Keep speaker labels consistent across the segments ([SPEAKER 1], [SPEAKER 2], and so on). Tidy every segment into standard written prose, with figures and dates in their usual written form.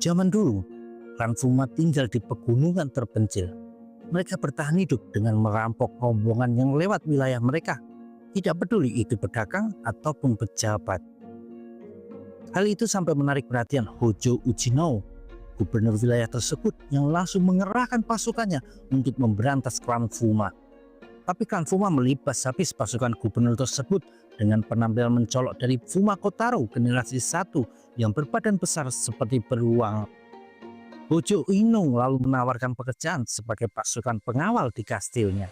[SPEAKER 1] Zaman dulu, klan Fuma tinggal di pegunungan terpencil. Mereka bertahan hidup dengan merampok rombongan yang lewat wilayah mereka, tidak peduli itu pedagang ataupun pejabat. Hal itu sampai menarik perhatian Hojo Ujino, gubernur wilayah tersebut, yang langsung mengerahkan pasukannya untuk memberantas klan Fuma. Tapi klan Fuma melibas habis pasukan gubernur tersebut dengan penampilan mencolok dari Fuma Kotaro generasi 1 yang berbadan besar seperti beruang. Hojo Ino lalu menawarkan pekerjaan sebagai pasukan pengawal di kastilnya.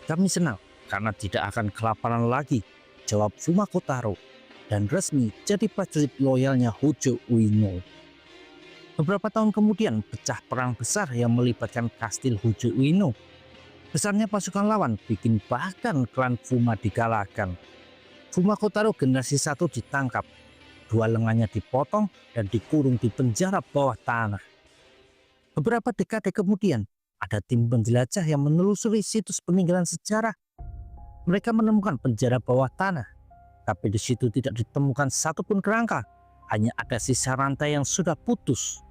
[SPEAKER 1] "Kami senang karena tidak akan kelaparan lagi," jawab Fuma Kotaro, dan resmi jadi prajurit loyalnya Hojo Uino. Beberapa tahun kemudian pecah perang besar yang melibatkan kastil Hojo Uino. Besarnya pasukan lawan bikin bahkan klan Fuma dikalahkan. Fuma Kotaro generasi 1 ditangkap, 2 lengannya dipotong dan dikurung di penjara bawah tanah. Beberapa dekade kemudian, ada tim penjelajah yang menelusuri situs peninggalan sejarah. Mereka menemukan penjara bawah tanah, tapi di situ tidak ditemukan satupun kerangka, hanya ada sisa rantai yang sudah putus.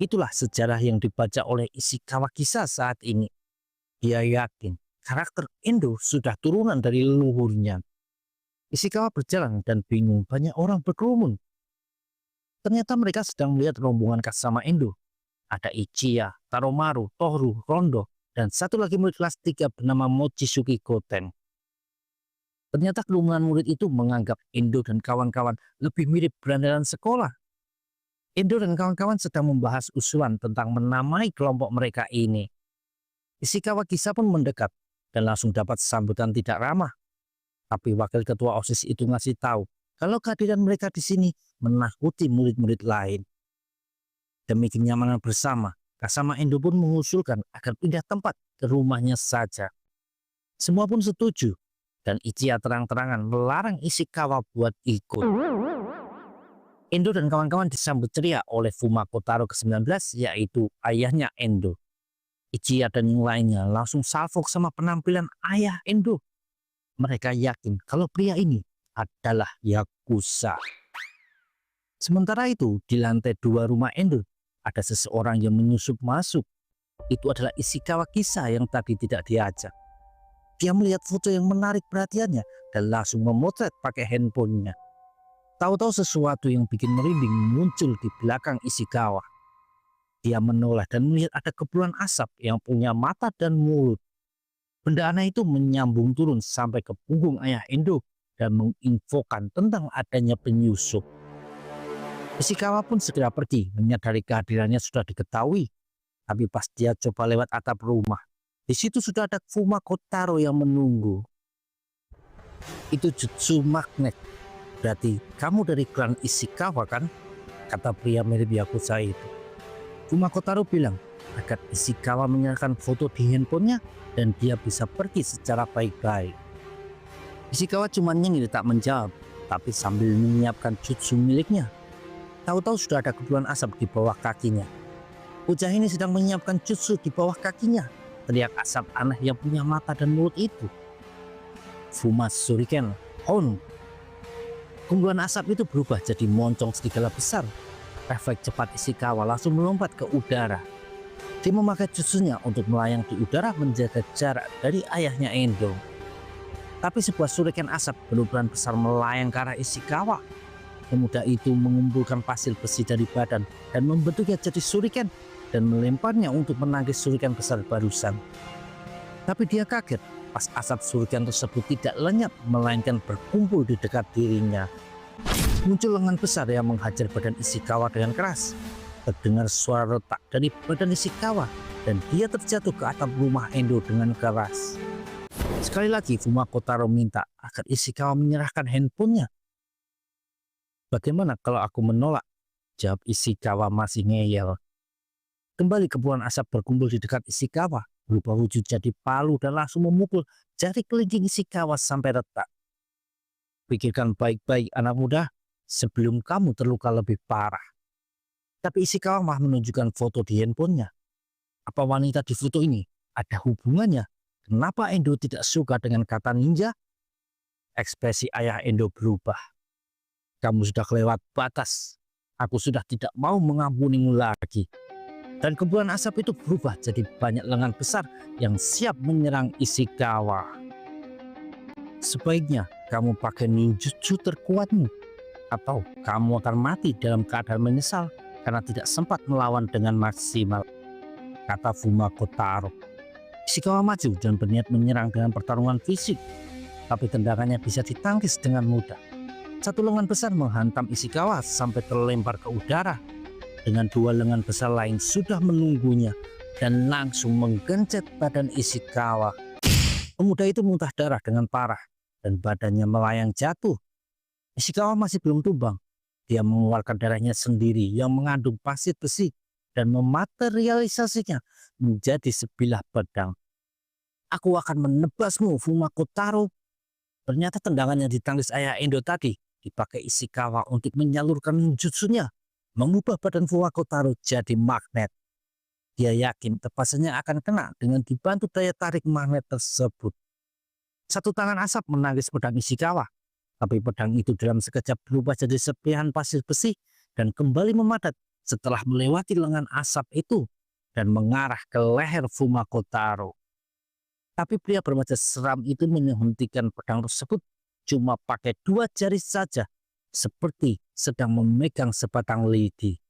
[SPEAKER 1] Itulah sejarah yang dibaca oleh Ishikawa Kisa saat ini. Dia yakin karakter Endo sudah turunan dari leluhurnya. Ishikawa berjalan dan bingung, banyak orang berkerumun. Ternyata mereka sedang melihat rombongan Kasama Endo. Ada Ichiya, Taromaru, Tohru, Rondo, dan satu lagi murid kelas 3 bernama Mochizuki Goten. Ternyata kerumunan murid itu menganggap Endo dan kawan-kawan lebih mirip berandalan sekolah. Endo dan kawan-kawan sedang membahas usulan tentang menamai kelompok mereka ini. Ishikawa Kisa pun mendekat dan langsung dapat sambutan tidak ramah. Tapi wakil ketua OSIS itu ngasih tahu kalau kehadiran mereka di sini menakuti murid-murid lain. Demi kenyamanan bersama, Kasama Endo pun mengusulkan agar pindah tempat ke rumahnya saja. Semua pun setuju, dan Ichiya terang-terangan melarang Ishikawa buat ikut. Endo dan kawan-kawan disambut ceria oleh Fuma Kotaro ke-19, yaitu ayahnya Endo. Ichiya dan yang lainnya langsung salfok sama penampilan ayah Endo. Mereka yakin kalau pria ini adalah Yakuza. Sementara itu, di lantai 2 rumah Endo, ada seseorang yang menyusup masuk. Itu adalah Ishikawa Kisa yang tadi tidak diajak. Dia melihat foto yang menarik perhatiannya dan langsung memotret pakai handphonenya. Tahu-tahu sesuatu yang bikin merinding muncul di belakang Ishikawa. Dia menoleh dan melihat ada kepulan asap yang punya mata dan mulut. Benda aneh itu menyambung turun sampai ke punggung ayah Endo dan menginfokan tentang adanya penyusup. Ishikawa pun segera pergi, menyadari kehadirannya sudah diketahui. Tapi pas dia coba lewat atap rumah, di situ sudah ada Fuma Kotaro yang menunggu. "Itu jutsu magnet. Berarti kamu dari klan Ishikawa kan?" kata pria mirip Yakuza itu. Fuma Kotaro bilang agar Ishikawa menyerahkan foto di handphonenya dan dia bisa pergi secara baik-baik. Ishikawa cuma nyengir tak menjawab, tapi sambil menyiapkan jutsu miliknya. Tahu-tahu sudah ada kepulan asap di bawah kakinya. Bocah ini sedang menyiapkan jutsu di bawah kakinya. Teriak asap aneh yang punya mata dan mulut itu. Fuma Shuriken On. Kumpulan asap itu berubah jadi moncong serigala besar. Refleks cepat Ishikawa langsung melompat ke udara. Dia memakai jutsunya untuk melayang di udara menjaga jarak dari ayahnya Endo. Tapi sebuah shuriken asap berukuran besar melayang ke arah Ishikawa. Pemuda itu mengumpulkan pasir besi dari badan dan membentuknya jadi shuriken dan melemparnya untuk menangkis shuriken besar barusan. Tapi dia kaget pas asap shuriken tersebut tidak lenyap melainkan berkumpul di dekat dirinya. Muncul lengan besar yang menghajar badan Ishikawa dengan keras. Terdengar suara retak dari badan Ishikawa dan dia terjatuh ke atap rumah Endo dengan keras. Sekali lagi Fuma Kotaro minta agar Ishikawa menyerahkan handphonenya. "Bagaimana kalau aku menolak?" jawab Ishikawa masih ngeyel. Kembali kepulan asap berkumpul di dekat Ishikawa, berubah wujud jadi palu dan langsung memukul jari kelingking Ishikawa sampai retak. "Pikirkan baik-baik anak muda, sebelum kamu terluka lebih parah." Tapi Ishikawa malah menunjukkan foto di handphonenya. Apa wanita di foto ini ada hubungannya? Kenapa Endo tidak suka dengan kata ninja? Ekspresi ayah Endo berubah. "Kamu sudah kelewat batas. Aku sudah tidak mau mengampunimu lagi. Dan kepulan asap itu berubah jadi banyak lengan besar yang siap menyerang Ishikawa. Sebaiknya kamu pakai ninjutsu terkuatmu, atau kamu akan mati dalam keadaan menyesal karena tidak sempat melawan dengan maksimal, kata Fumako Taro. Ishikawa maju dan berniat menyerang dengan pertarungan fisik, tapi tendangannya bisa ditangkis dengan mudah. Satu lengan besar menghantam Ishikawa sampai terlempar ke udara. Dengan dua lengan besar lain sudah menunggunya dan langsung menggencet badan Ishikawa. Pemuda itu muntah darah dengan parah dan badannya melayang jatuh. Ishikawa masih belum tumbang. Dia mengeluarkan darahnya sendiri yang mengandung pasir besi dan mematerialisasinya menjadi sebilah pedang. Aku akan menebasmu, Fumako Taro. Ternyata tendangan yang ditangkis ayah Endo tadi dipakai Ishikawa untuk menyalurkan ninjutsunya, mengubah badan Fumako Taro jadi magnet. Dia yakin tepasannya akan kena dengan dibantu daya tarik magnet tersebut. Satu tangan asap menangkis pedang Ishikawa, tapi pedang itu dalam sekejap berubah jadi serpihan pasir besi dan kembali memadat setelah melewati lengan asap itu dan mengarah ke leher Fumako Taro. Tapi pria berwajah seram itu menghentikan pedang tersebut cuma pakai dua jari saja, seperti sedang memegang sebatang lidi.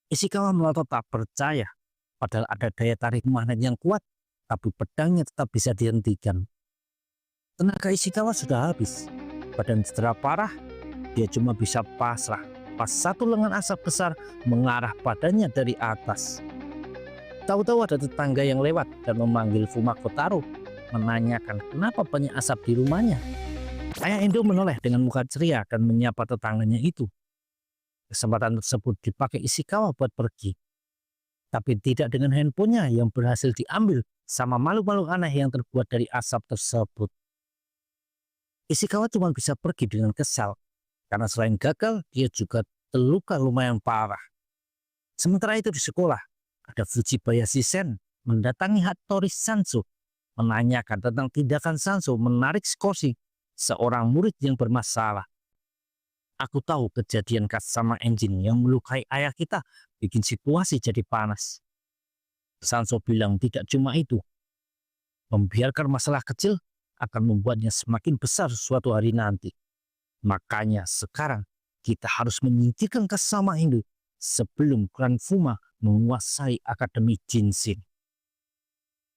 [SPEAKER 1] Ishikawa melotot tak percaya, padahal ada daya tarik magnet yang kuat, tapi pedangnya tetap bisa dihentikan. Tenaga Ishikawa sudah habis, badan cedera parah, dia cuma bisa pasrah pas satu lengan asap besar mengarah badannya dari atas. Tahu-tahu ada tetangga yang lewat dan memanggil Fumako Taro, menanyakan kenapa banyak asap di rumahnya. Ayah Endo menoleh dengan muka ceria dan menyapa tetangganya itu. Kesempatan tersebut dipakai Ishikawa buat pergi. Tapi tidak dengan handphonenya yang berhasil diambil sama makhluk-makhluk aneh yang terbuat dari asap tersebut. Ishikawa cuma bisa pergi dengan kesal, karena selain gagal, dia juga terluka lumayan parah. Sementara itu di sekolah, ada Fujibayashi Sen mendatangi Hattori Sanso, menanyakan tentang tindakan Sanso menarik Scorsese, seorang murid yang bermasalah. Aku tahu kejadian Kasama Engine yang melukai ayah kita bikin situasi jadi panas. Sanso bilang tidak cuma itu. Membiarkan masalah kecil akan membuatnya semakin besar suatu hari nanti. Makanya sekarang kita harus menyingkirkan Kasama Endo sebelum klan Fuma menguasai Akademi Jinshin.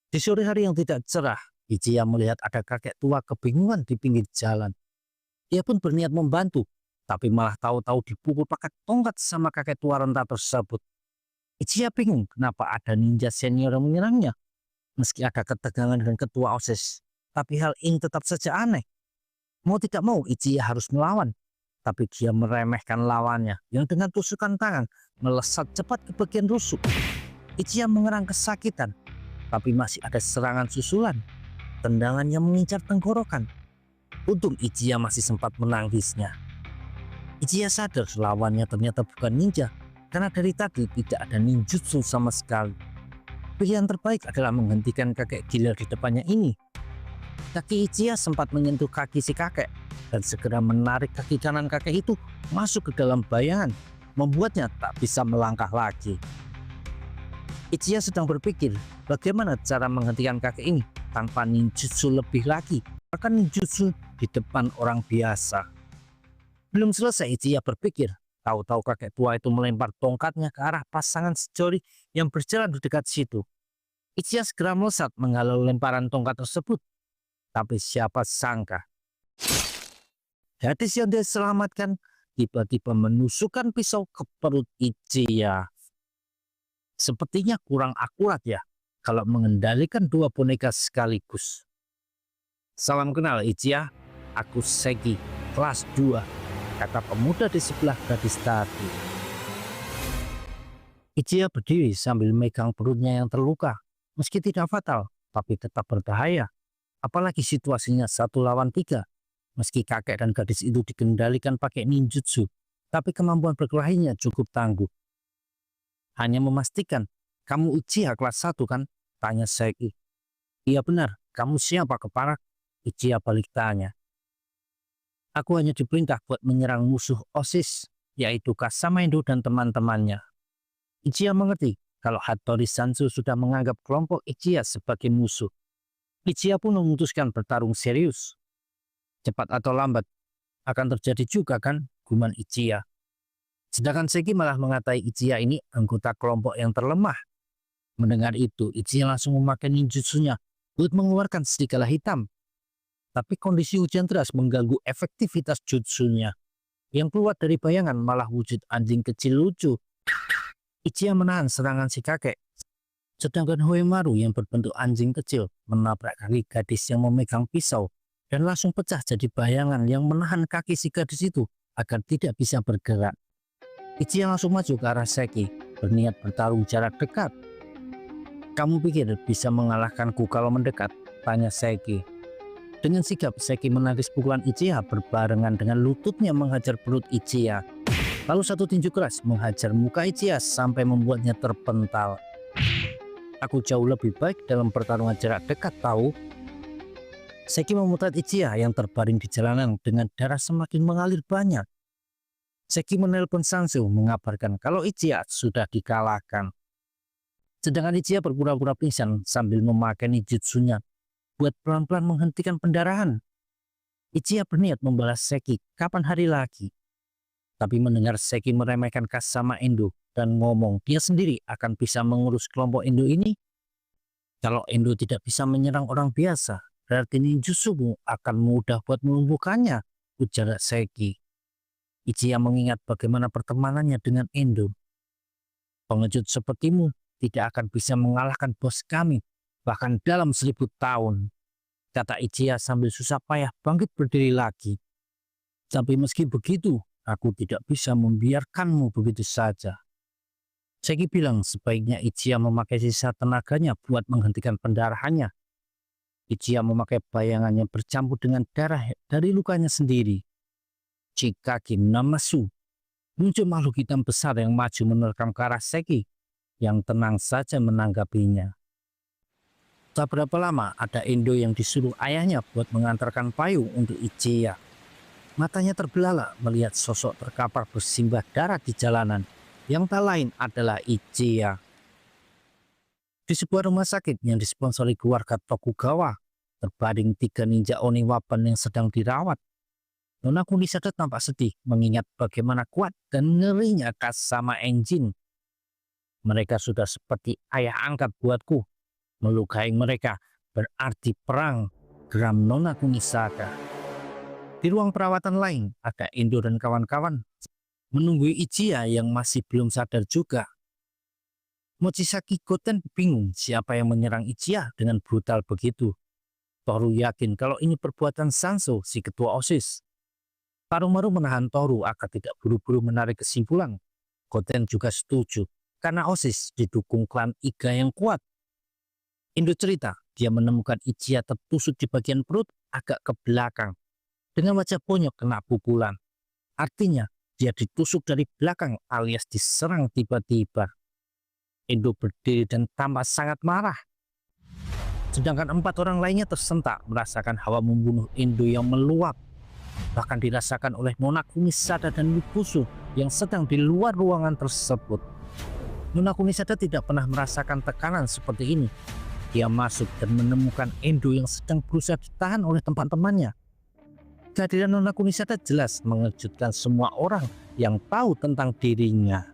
[SPEAKER 1] Di sore hari yang tidak cerah, Ichiya melihat ada kakek tua kebingungan di pinggir jalan. Dia pun berniat membantu, tapi malah tahu-tahu dipukul pakai tongkat sama kakek tua renta tersebut. Ichiya bingung kenapa ada ninja senior yang menyerangnya. Meski ada ketegangan dengan ketua OSIS, tapi hal ini tetap saja aneh. Mau tidak mau Ichiya harus melawan, tapi dia meremehkan lawannya yang dengan tusukan tangan melesat cepat ke bagian rusuk. Ichiya mengerang kesakitan, tapi masih ada serangan susulan. Tendangan yang mengincar tenggorokan. Untung Ichiya masih sempat menangisnya. Ichiya sadar lawannya ternyata bukan ninja, karena dari tadi tidak ada ninjutsu sama sekali. Pilihan terbaik adalah menghentikan kakek gila di depannya ini. Kaki Ichiya sempat menyentuh kaki si kakek dan segera menarik kaki kanan kakek itu masuk ke dalam bayangan, membuatnya tak bisa melangkah lagi. Ichiya sedang berpikir bagaimana cara menghentikan kakek ini tanpa ninjutsu lebih lagi, bahkan ninjutsu di depan orang biasa. Belum selesai Ichiya berpikir, tahu-tahu kakek tua itu melempar tongkatnya ke arah pasangan sejoli yang berjalan di dekat situ. Ichiya segera melesat menghalau lemparan tongkat tersebut. Tapi siapa sangka, gadis yang dia selamatkan tiba-tiba menusukkan pisau ke perut Ichiya. Sepertinya kurang akurat ya kalau mengendalikan dua boneka sekaligus. Salam kenal Ichiya, aku Segi, kelas 2, kata pemuda di sebelah gadis tadi. Ichiya berdiri sambil megang perutnya yang terluka. Meski tidak fatal, tapi tetap berbahaya. Apalagi situasinya 1 lawan 3. Meski kakek dan gadis itu dikendalikan pakai ninjutsu, tapi kemampuan berkelahinya cukup tangguh. Hanya memastikan, kamu Uchiha kelas 1 kan? Tanya Seki. Iya benar, kamu siapa kepala? Uchiha balik tanya. Aku hanya diperintah buat menyerang musuh OSIS yaitu Kasama Endo dan teman-temannya. Ichiya mengerti kalau Hattori Sanzo sudah menganggap kelompok Ichiya sebagai musuh. Ichiya pun memutuskan bertarung serius. Cepat atau lambat akan terjadi juga kan, guman Ichiya. Sedangkan Seki malah mengatai Ichiya ini anggota kelompok yang terlemah. Mendengar itu, Ichiya langsung memakai ninjutsunya buat mengeluarkan serigala hitam. Tapi kondisi hujan deras mengganggu efektivitas jutsunya. Yang keluar dari bayangan malah wujud anjing kecil lucu. Ichiya menahan serangan si kakek. Sedangkan Hoemaru yang berbentuk anjing kecil menabrak kaki gadis yang memegang pisau dan langsung pecah jadi bayangan yang menahan kaki si gadis itu agar tidak bisa bergerak. Ichiya langsung maju ke arah Seki, berniat bertarung jarak dekat. "Kamu pikir bisa mengalahkanku kalau mendekat?" tanya Seki. Dengan sigap, Seki menangkis pukulan Ichiya berbarengan dengan lututnya menghajar perut Ichiya. Lalu satu tinju keras menghajar muka Ichiya sampai membuatnya terpental. "Aku jauh lebih baik dalam pertarungan jarak dekat tahu." Seki memutrat Ichiya yang terbaring di jalanan dengan darah semakin mengalir banyak. Seki menelpon Sanzo mengabarkan kalau Ichiya sudah dikalahkan. Sedangkan Ichiya berpura-pura pingsan sambil memakai ninjutsunya buat pelan-pelan menghentikan pendarahan. Ichiya berniat membalas Seki kapan hari lagi. Tapi mendengar Seki meremehkan Kasama Endo dan ngomong dia sendiri akan bisa mengurus kelompok Endo ini. "Kalau Endo tidak bisa menyerang orang biasa, berarti ninjutsumu akan mudah buat melumpuhkannya," ujar Seki. Ichiya mengingat bagaimana pertemanannya dengan Endo. "Pengecut sepertimu tidak akan bisa mengalahkan bos kami, bahkan dalam 1000 tahun," kata Ichiya sambil susah payah bangkit berdiri lagi. "Tapi meski begitu, aku tidak bisa membiarkanmu begitu saja." Seki bilang sebaiknya Ichiya memakai sisa tenaganya buat menghentikan pendarahannya. Ichiya memakai bayangan yang bercampur dengan darah dari lukanya sendiri. Chikaki Namasu. Muncul makhluk hitam besar yang maju menerkam ke arah Seki, yang tenang saja menanggapinya. Tak berapa lama ada Endo yang disuruh ayahnya buat mengantarkan payung untuk Ichiya. Matanya terbelalak melihat sosok terkapar bersimbah darah di jalanan, yang tak lain adalah Ichiya. Di sebuah rumah sakit yang disponsori keluarga Tokugawa, terbaring 3 ninja Oni Waban yang sedang dirawat. Nona Kunisada tampak sedih mengingat bagaimana kuat dan ngerinya Kasama Enjin. "Mereka sudah seperti ayah angkat buatku. Melukai mereka berarti perang," geram Nona Kunisada. Di ruang perawatan lain, ada Endo dan kawan-kawan menunggu Ichiya yang masih belum sadar juga. Mochizuki Goten bingung siapa yang menyerang Ichiya dengan brutal begitu. Toru yakin kalau ini perbuatan Sanzo, si ketua OSIS. Tarumaru menahan Toru agar tidak buru-buru menarik kesimpulan. Goten juga setuju karena OSIS didukung klan Iga yang kuat. Endo cerita dia menemukan Ichiya tertusuk di bagian perut agak ke belakang dengan wajah bonyok kena pukulan. Artinya dia ditusuk dari belakang alias diserang tiba-tiba. Endo berdiri dan tampak sangat marah. Sedangkan 4 orang lainnya tersentak merasakan hawa membunuh Endo yang meluap. Bahkan dirasakan oleh Nona Kunisada dan Mibusu yang sedang di luar ruangan tersebut. Nona Kunisada tidak pernah merasakan tekanan seperti ini. Dia masuk dan menemukan Endo yang sedang berusaha ditahan oleh teman-temannya. Kehadiran Nona Kunisada jelas mengejutkan semua orang yang tahu tentang dirinya.